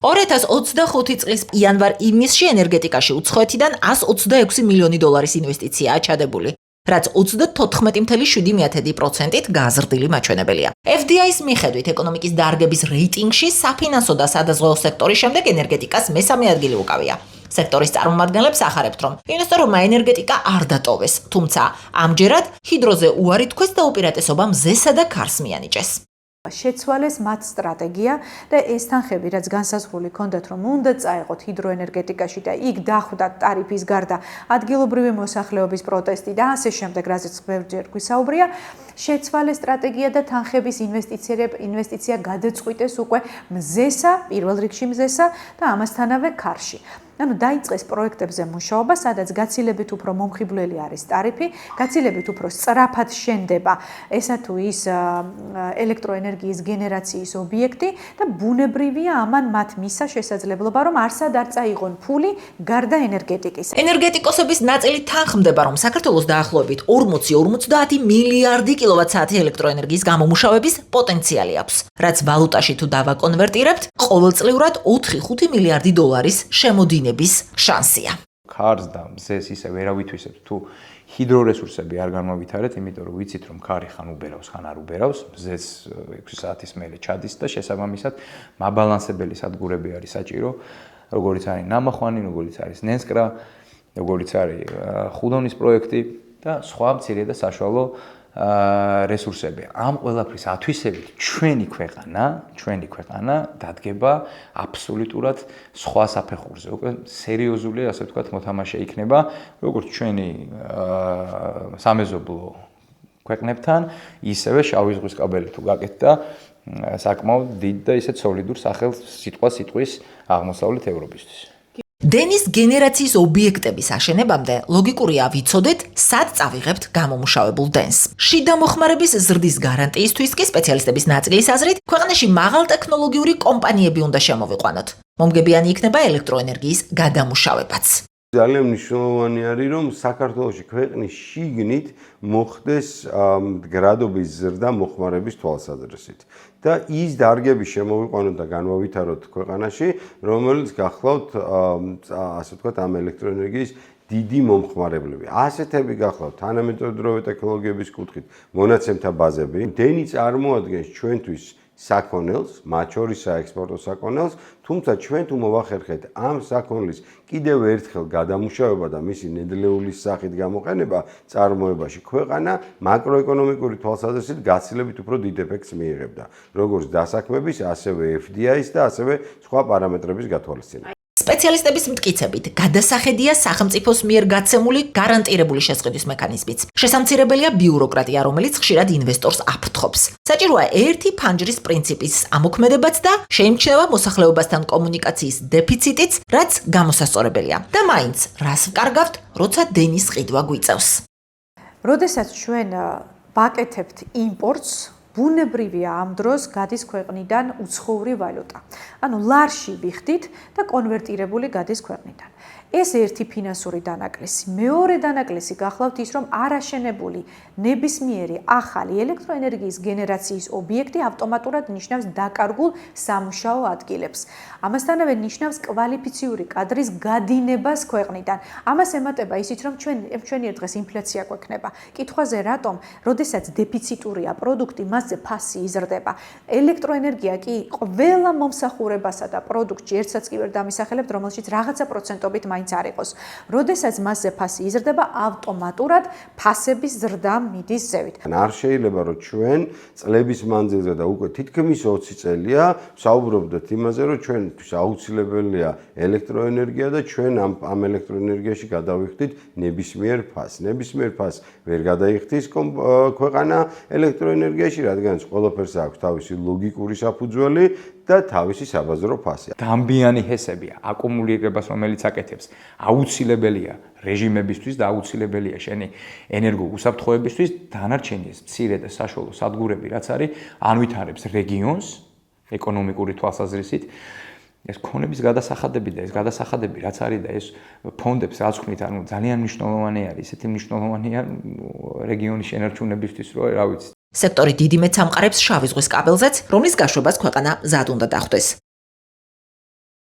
2025 წლის იანვარ-ივნისში ენერგეტიკაში უცხოეთიდან 126 მილიონი დოლარის ინვესტიციაა ჩადებული, რაც 34.7%-ით გაზრდილი მაჩვენებელია. FDI-ის მიხედვით ეკონომიკის დარგების რეიტინგში საფინანსო და სადაზღვეო სექტორის შემდეგ ენერგეტიკას მესამე ადგილი უკავია. სექტორის წარმომადგენლებს ახარებთ, რომ ინვესტორებმა ენერგეტიკა არ დატოვეს, თუმცა ამჯერად ჰიდროზე უარი თქვეს და უპირატესობა მზესა და ქარს მიანიჭეს. შეცვალეს მათ სტრატეგია და ეს თანხები, რაც განსაზღვრული ჰქონდათ, რომ უნდა წაეღოთ ჰიდროენერგეტიკაში და იქ დახვდათ ტარიფის გარდა ადგილობრივი მოსახლეობის პროტესტი და ასე შემდეგ, რაზეც ბევრჯერ გვისაუბრია, შეცვალეს სტრატეგია და თანხების ინვესტიცია გადაწყვიტეს უკვე მზესა, პირველ რიგში მზესა და ამასთანავე ქარში. ანუ დაიწყეს პროექტებზე მუშაობა, სადაც გაცილებით უფრო მომხიბვლელი არის ტარიფი, გაცილებით უფრო სწრაფად შენდება ესა თუ ის ელექტროენერგიის გენერაციის ობიექტი და ბუნებრივია ამან მათ მისცა შესაძლებლობა, რომ არსად არ წაიღონ ფული გარდა ენერგეტიკის. ენერგეტიკოსების ნაწილი თანხმდება, რომ საქართველოს დაახლოებით 40-50 მილიარდი კილოვატ-საათი ელექტროენერგიის გამომუშავების პოტენციალი აქვს, რაც ვალუტაში თუ დავაკონვერტირებთ, ყოველწლიურად 4-5 მილიარდი დოლარის შემოდინების შანსია. ქარს და მზეს ისე ვერ ავითვისებთ თუ ჰიდრორესურსები არ განმოვითარეთ, იმიტომ რომ ვიცით რომ ქარი ხან უბერავს, ხან არ უბერავს, მზეს 6 საათის მერე ჩადის და შესაბამისად მაბალანსებელი სადგურები არის საჭირო, როგორიც არის ნამახვანი, როგორიც არის ნენსკრა, როგორიც არის ხუდონის პროექტი და სხვა მცირე და საშუალო რესურსები. ამ ყველაფრის ათვისებით ჩვენი ქვეყანა დადგება აბსოლუტურად სხვა საფეხურზე. უკვე სერიოზული, ასე ვთქვათ, მოთამაშე იქნება, როგორც ჩვენი სამეზობლო ქვეყნებთან, ისევე შავი ზღვის კაბელი თუ გაკეთდა საკმაოდ დიდ და ისეთ სოლიდურ სახელს სიტყვის აღმოსავლეთ ევროპისთვის. დენის გენერაციის ობიექტების აშენებამდე ლოგიკურია ვიცოდეთ, სად წავიღებთ გამომუშავებულ დენს. შიდა მოხმარების ზრდის გარანტიისთვის კი სპეციალისტების ნაწილის აზრით, ქვეყანაში მაღალტექნოლოგიური კომპანიები უნდა შემოვიყვანოთ. მომგებიანი იქნება ელექტროენერგიის გადამუშავებაც. ძალიან მნიშვნელოვანი არის, რომ საქართველოში ქვეყნის შიგნით მოხდეს მდგრადობის ზრდა მოხმარების თვალსაზრისით და ის დარგები შემოვიყვანოთ და განვავითაროთ ქვეყანაში, რომელიც გახლავთ, ასე ვთქვათ, ამ ელექტროენერგიის დიდი მომხმარებლები. ასეთები გახლავთ თანამედროვე ტექნოლოგიების კუთხით მონაცემთა ბაზები. დენი წარმოადგენს ჩვენთვის საქონელს, მათ შორის საექსპორტო საქონელს, თუმცა ჩვენ თუ მოვახერხეთ ამ საქონლის კიდევ ერთხელ გადამუშავება და მისი ნედლეულის სახით გამოყენება წარმოებაში, ქვეყანა მაკროეკონომიკური თვალსაზრისით გაცილებით უფრო დიდ ეფექტს მიიღებდა, როგორც დასაქმების, ასევე FDI-ის და ასევე სხვა პარამეტრების გათვალისწინებით. სპეციალისტების მტკიცებით, გადასახედია სახელმწიფოს მიერ გაცემული გარანტირებული შესყიდვის მექანიზმიც. შესამცირებელია ბიუროკრატია, რომელიც ხშირად ინვესტორს აფრთხობს. საჭიროა ერთი ფანჯრის პრინციპის ამოქმედებაც და შეიმჩნევა მოსახლეობასთან კომუნიკაციის დეფიციტიც, რაც გამოსასწორებელია. და მაინც, რას ვკარგავთ, როცა დენის ყიდვა გვიწევს. როდესაც ჩვენ ვაკეთებთ იმპორტს, ბუნებრივია ამ დროს გადის ქვეყნიდან უცხოური ვალუტა. ანუ ლარში ვიხდით და კონვერტირებული გადის ქვეყნიდან. ეს ერთი ფინანსური დანაკლისი. მეორე დანაკლისი გახლავთ ის, რომ არაშენებული ნებისმიერი ახალი ელექტროენერგიის გენერაციის ობიექტი ავტომატურად ნიშნავს დაკარგულ სამუშაო ადგილებს. ამასთანავე ნიშნავს კვალიფიციური კადრის გადინებას ქვეყნიდან. ამას ემატება ისიც, რომ ჩვენი ერთ დღეს ინფლაცია გვექნება. კითხვაზე რატომ, როდესაც დეფიციტურია პროდუქტი, მასზე ფასი იზრდება. ელექტროენერგია კი ყველა მომსახურებასა და პროდუქტში ერთსაც კი ვერ დამისახელებთ, რომელშიც რაღაცა პროცენტობით მაინც არ იყოს. როდესაც მასზე ფასი იზრდება, ავტომატურად ფასების ზრდა მიდის ზევით. არ შეიძლება რომ ჩვენ წლების მანძილზე და უკვე თითქმის 20 წელია ვსაუბრობდეთ იმაზე, რომ ჩვენთვის აუცილებელია ელექტროენერგია და ჩვენ ამ ელექტროენერგიაში გადავიხდით ნებისმიერ ფასს. ნებისმიერ ფასს ვერ გადაიხდის ქვეყანა ელექტროენერგიაში, რადგანაც ყველაფერს აქვს თავისი ლოგიკური საფუძველი და თავისი საბაზრო ფასი. დამბიანი ჰესები, აკუმულირებას, რომელიც აკეთებს, აუცილებელია რეჟიმებისთვის და აუცილებელია შენი ენერგო უსაფრთხოებისთვის, დანარჩენი ეს მცირე და საშუალო სადგურები, რაც არის, ანვითარებს რეგიონს ეკონომიკური თვალსაზრისით. ეს ქონების გადასახადები და ეს გადასახადები რაც არის და ეს ფონდებს რაც ხმით, ანუ ძალიან მნიშვნელოვანი არის, ისეთი მნიშვნელოვანია რეგიონის შენარჩუნებისთვის, რომ რა ვიცი. სექტორი დიდი მეტს ამყარებს შავი ზღვის კაბელზეც, რომლის გაშვებას ქვეყანა მზად უნდა დახვდეს.